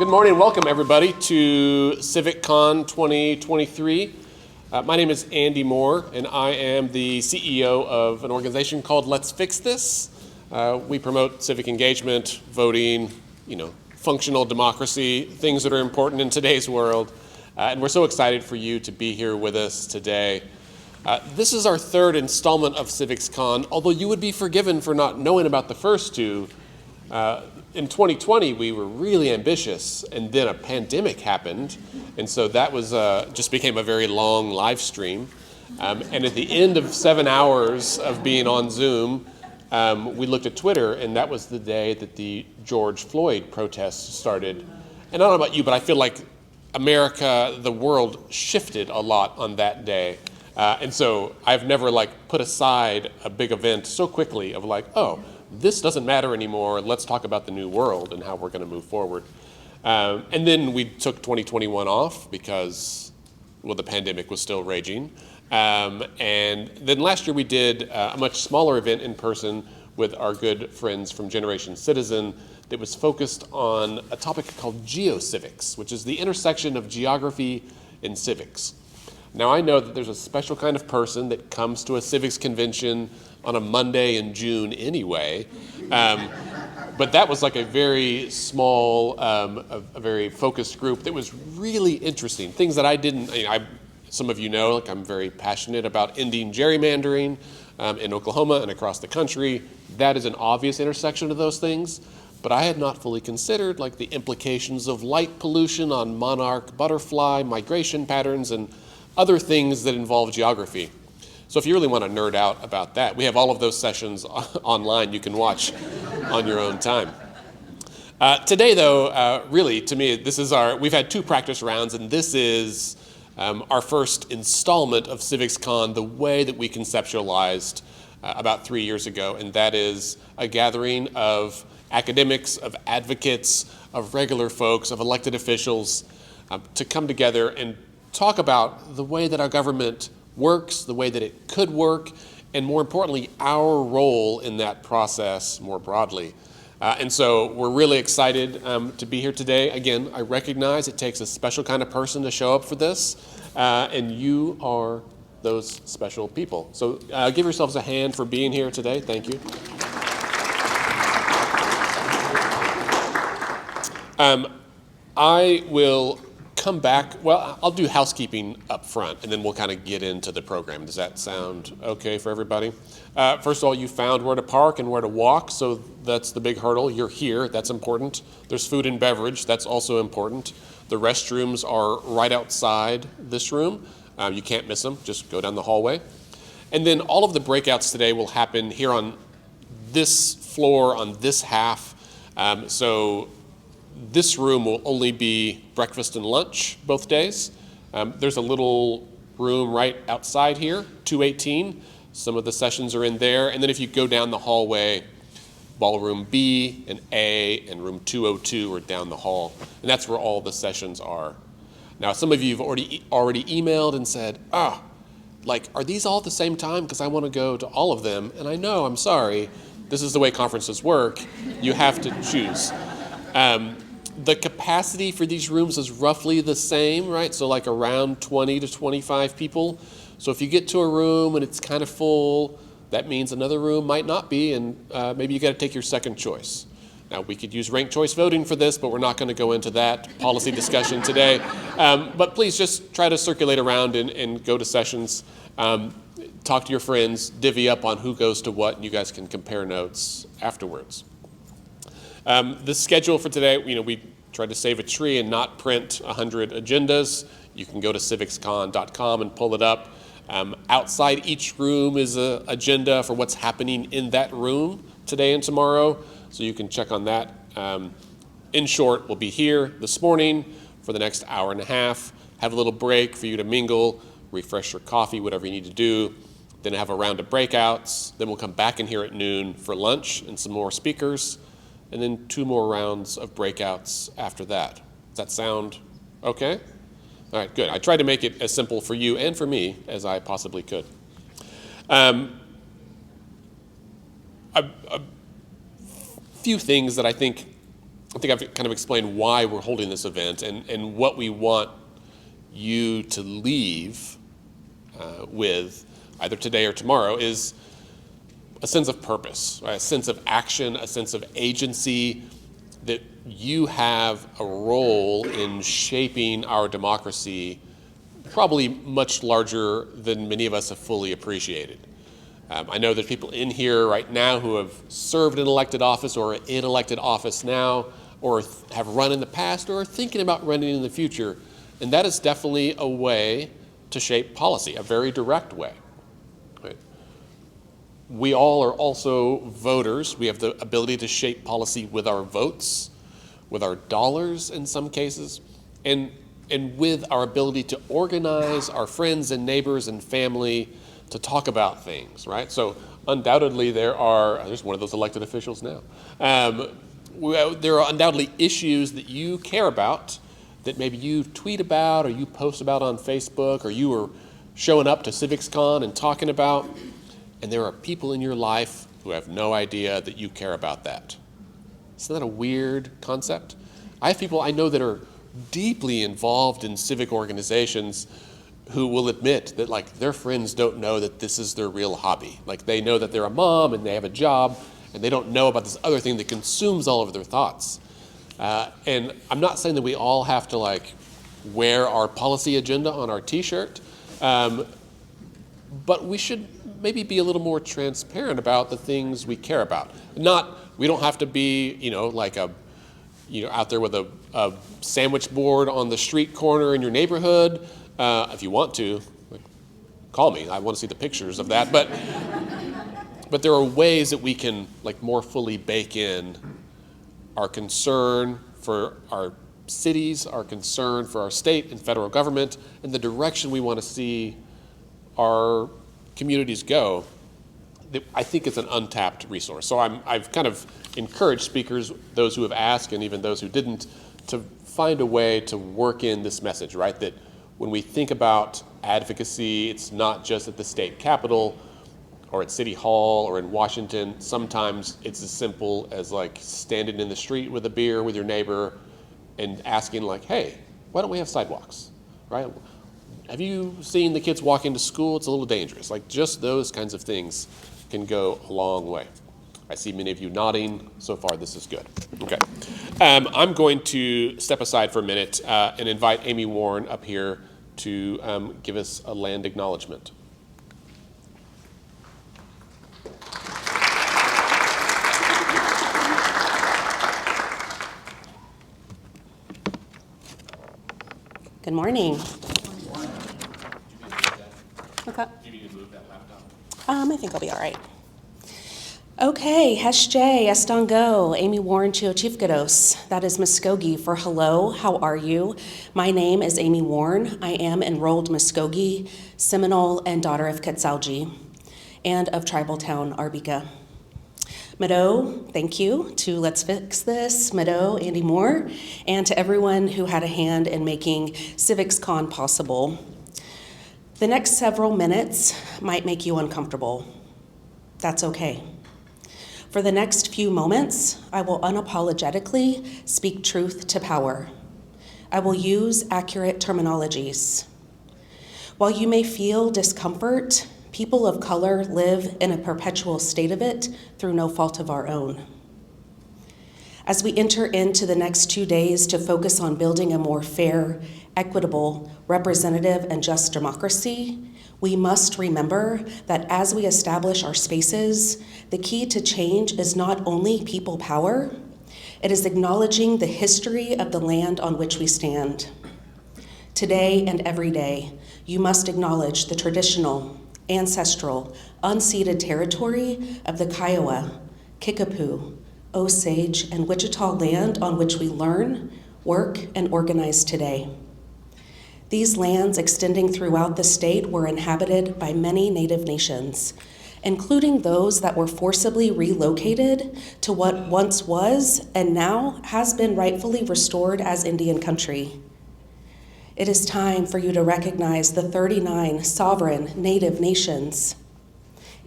Good morning and welcome everybody to CivicCon 2023. My name is Andy Moore and I am the CEO of an organization called Let's Fix This. We promote civic engagement, voting, functional democracy, things that are important in today's world. And we're so excited for you to be here with us today. This is our third installment of CivicsCon, although you would be forgiven for not knowing about the first two. In 2020, we were really ambitious, and then a pandemic happened, and so that was just became a very long live stream. And at the end of 7 hours of being on Zoom, we looked at Twitter, and that was the day that the George Floyd protests started. And I don't know about you, but I feel like America, the world, shifted a lot on that day. And so I've never put aside a big event so quickly of oh, this doesn't matter anymore. Let's talk about the new world and how we're going to move forward. And then we took 2021 off because, the pandemic was still raging. And then last year we did a much smaller event in person with our good friends from Generation Citizen that was focused on a topic called geocivics, which is the intersection of geography and civics. Now I know that there's a special kind of person that comes to a civics convention on a Monday in June anyway, but that was a very small, a very focused group that was really interesting. Things that I didn't, some of you know, I'm very passionate about ending gerrymandering in Oklahoma and across the country. That is an obvious intersection of those things, but I had not fully considered the implications of light pollution on monarch butterfly migration patterns and other things that involve geography. So if you really want to nerd out about that, we have all of those sessions online you can watch on your own time. Today though, really to me, we've had 2 practice rounds, and this is our first installment of CivicsCon the way that we conceptualized about 3 years ago, and that is a gathering of academics, of advocates, of regular folks, of elected officials to come together and talk about the way that our government works, the way that it could work, and more importantly, our role in that process more broadly. And so we're really excited to be here today. Again, I recognize it takes a special kind of person to show up for this, and you are those special people. So give yourselves a hand for being here today. Thank you. I will come back. Well, I'll do housekeeping up front, and then we'll kind of get into the program. Does that sound okay for everybody? First of all, you found where to park and where to walk, so that's the big hurdle. You're here, that's important. There's food and beverage, that's also important. The restrooms are right outside this room. You can't miss them, just go down the hallway. And then all of the breakouts today will happen here on this floor, on this half. So this room will only be breakfast and lunch both days. There's a little room right outside here, 218. Some of the sessions are in there. And then if you go down the hallway, ballroom B and A and room 202 are down the hall. And that's where all the sessions are. Now, some of you have already emailed and said, are these all at the same time? Because I want to go to all of them. And I know, I'm sorry, this is the way conferences work. You have to choose. The capacity for these rooms is roughly the same, right? So around 20 to 25 people. So if you get to a room and it's kind of full, that means another room might not be, and maybe you got to take your second choice. Now, we could use ranked choice voting for this, but we're not going to go into that policy discussion today. But please just try to circulate around and go to sessions. Talk to your friends, divvy up on who goes to what, and you guys can compare notes afterwards. The schedule for today, we tried to save a tree and not print 100 agendas. You can go to civicscon.com and pull it up. Outside each room is an agenda for what's happening in that room today and tomorrow, so you can check on that. In short, we'll be here this morning for the next hour and a half, have a little break for you to mingle, refresh your coffee, whatever you need to do, then have a round of breakouts, then we'll come back in here at noon for lunch and some more speakers, and then 2 more rounds of breakouts after that. Does that sound okay? All right, good. I tried to make it as simple for you and for me as I possibly could. A few things that I think I think I've kind of explained why we're holding this event and what we want you to leave with either today or tomorrow is a sense of purpose, right? A sense of action, a sense of agency, that you have a role in shaping our democracy probably much larger than many of us have fully appreciated. I know there's people in here right now who have served in elected office or are in elected office now, or have run in the past or are thinking about running in the future. And that is definitely a way to shape policy, a very direct way. Right? We all are also voters. We have the ability to shape policy with our votes, with our dollars in some cases, and with our ability to organize our friends and neighbors and family to talk about things, right? So undoubtedly there's one of those elected officials now. There are undoubtedly issues that you care about that maybe you tweet about or you post about on Facebook or you are showing up to CivicsCon and talking about, and there are people in your life who have no idea that you care about that. Isn't that a weird concept? I have people I know that are deeply involved in civic organizations who will admit that like their friends don't know that this is their real hobby. Like they know that they're a mom and they have a job and they don't know about this other thing that consumes all of their thoughts. And I'm not saying that we all have to like wear our policy agenda on our t-shirt, but we should maybe be a little more transparent about the things we care about. We don't have to be, like out there with a sandwich board on the street corner in your neighborhood. If you want to, call me. I want to see the pictures of that. But there are ways that we can more fully bake in our concern for our cities, our concern for our state and federal government, and the direction we want to see our communities go. I think it's an untapped resource. So I've kind of encouraged speakers, those who have asked and even those who didn't, to find a way to work in this message, right? That when we think about advocacy, it's not just at the state capitol or at City Hall or in Washington. Sometimes it's as simple as standing in the street with a beer with your neighbor and asking hey, why don't we have sidewalks, right? Have you seen the kids walking to school? It's a little dangerous. Just those kinds of things can go a long way. I see many of you nodding. So far, this is good. Okay. I'm going to step aside for a minute and invite Amy Warne up here to give us a land acknowledgement. Good morning. Okay. Do you need to move that laptop? I think I'll be all right. Okay, Heshje, Estango, Amy Warne, Chiofchifgados. That is Muskogee for hello, how are you? My name is Amy Warne. I am enrolled Muskogee, Seminole, and daughter of Quetzalji, and of tribal town Arbika. Mado, thank you to Let's Fix This, Mado, Andy Moore, and to everyone who had a hand in making CivicsCon possible. The next several minutes might make you uncomfortable. That's okay. For the next few moments, I will unapologetically speak truth to power. I will use accurate terminologies. While you may feel discomfort, people of color live in a perpetual state of it through no fault of our own. As we enter into the next 2 days to focus on building a more fair, equitable, representative, and just democracy, we must remember that as we establish our spaces, the key to change is not only people power, it is acknowledging the history of the land on which we stand. Today and every day, you must acknowledge the traditional, ancestral, unceded territory of the Kiowa, Kickapoo, Osage, and Wichita land on which we learn, work, and organize today. These lands extending throughout the state were inhabited by many Native nations, including those that were forcibly relocated to what once was and now has been rightfully restored as Indian country. It is time for you to recognize the 39 sovereign Native nations,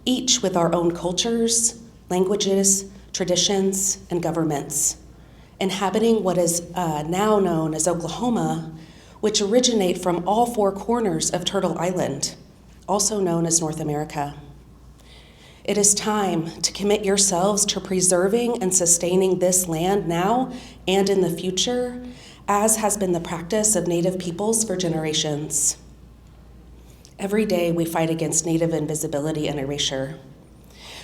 each with our own cultures, languages, traditions, and governments, inhabiting what is now known as Oklahoma, which originate from all four corners of Turtle Island, also known as North America. It is time to commit yourselves to preserving and sustaining this land now and in the future, as has been the practice of Native peoples for generations. Every day we fight against Native invisibility and erasure.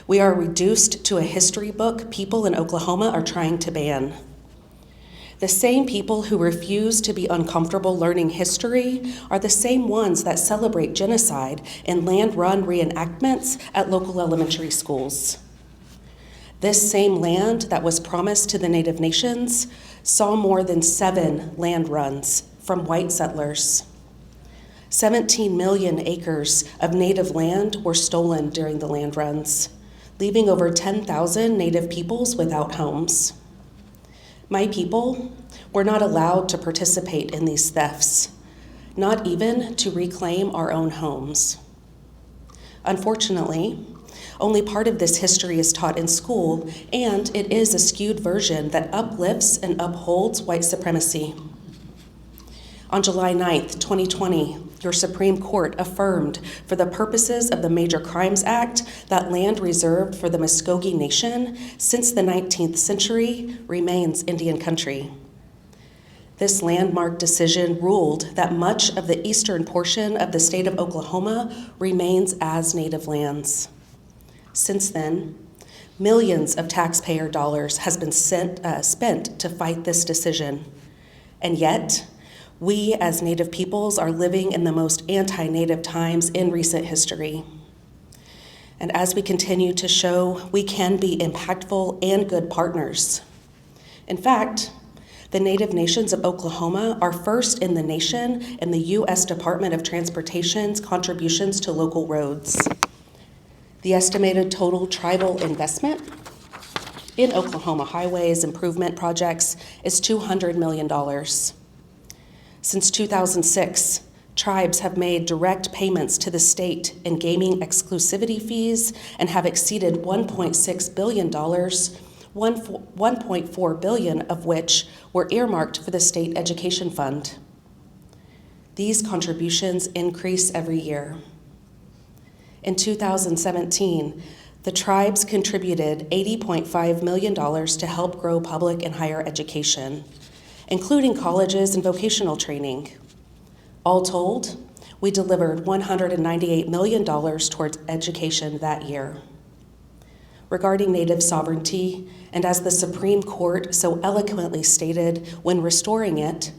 We are reduced to a history book people in Oklahoma are trying to ban. The same people who refuse to be uncomfortable learning history are the same ones that celebrate genocide in land-run reenactments at local elementary schools. This same land that was promised to the Native nations saw more than 7 land runs from white settlers. 17 million acres of Native land were stolen during the land runs, leaving over 10,000 Native peoples without homes. My people were not allowed to participate in these thefts, not even to reclaim our own homes. Unfortunately, only part of this history is taught in school, and it is a skewed version that uplifts and upholds white supremacy. On July 9th, 2020, your Supreme Court affirmed, for the purposes of the Major Crimes Act, that land reserved for the Muskogee Nation since the 19th century remains Indian country. This landmark decision ruled that much of the eastern portion of the state of Oklahoma remains as Native lands. Since then, millions of taxpayer dollars has been spent to fight this decision, and yet, we as Native peoples are living in the most anti-Native times in recent history. And as we continue to show, we can be impactful and good partners. In fact, the Native nations of Oklahoma are first in the nation in the U.S. Department of Transportation's contributions to local roads. The estimated total tribal investment in Oklahoma highways improvement projects is $200 million. Since 2006, tribes have made direct payments to the state in gaming exclusivity fees and have exceeded $1.6 billion, $1.4 billion of which were earmarked for the state education fund. These contributions increase every year. In 2017, the tribes contributed $80.5 million to help grow public and higher education, including colleges and vocational training. All told, we delivered $198 million towards education that year. Regarding Native sovereignty, and as the Supreme Court so eloquently stated when restoring it,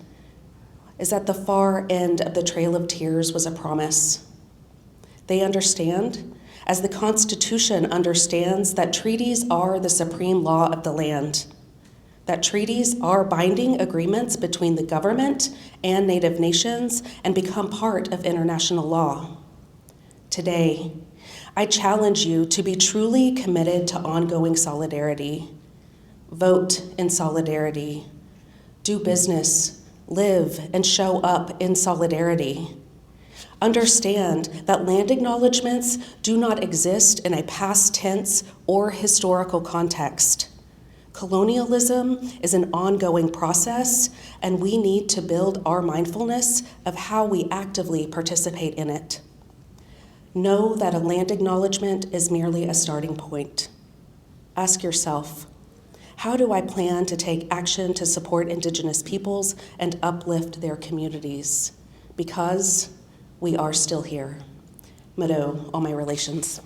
is that the far end of the Trail of Tears was a promise. They understand, as the Constitution understands, that treaties are the supreme law of the land, that treaties are binding agreements between the government and Native nations and become part of international law. Today, I challenge you to be truly committed to ongoing solidarity. Vote in solidarity. Do business, live, and show up in solidarity. Understand that land acknowledgements do not exist in a past tense or historical context. Colonialism is an ongoing process, and we need to build our mindfulness of how we actively participate in it. Know that a land acknowledgement is merely a starting point. Ask yourself, how do I plan to take action to support Indigenous peoples and uplift their communities? Because we are still here. Mado, all my relations.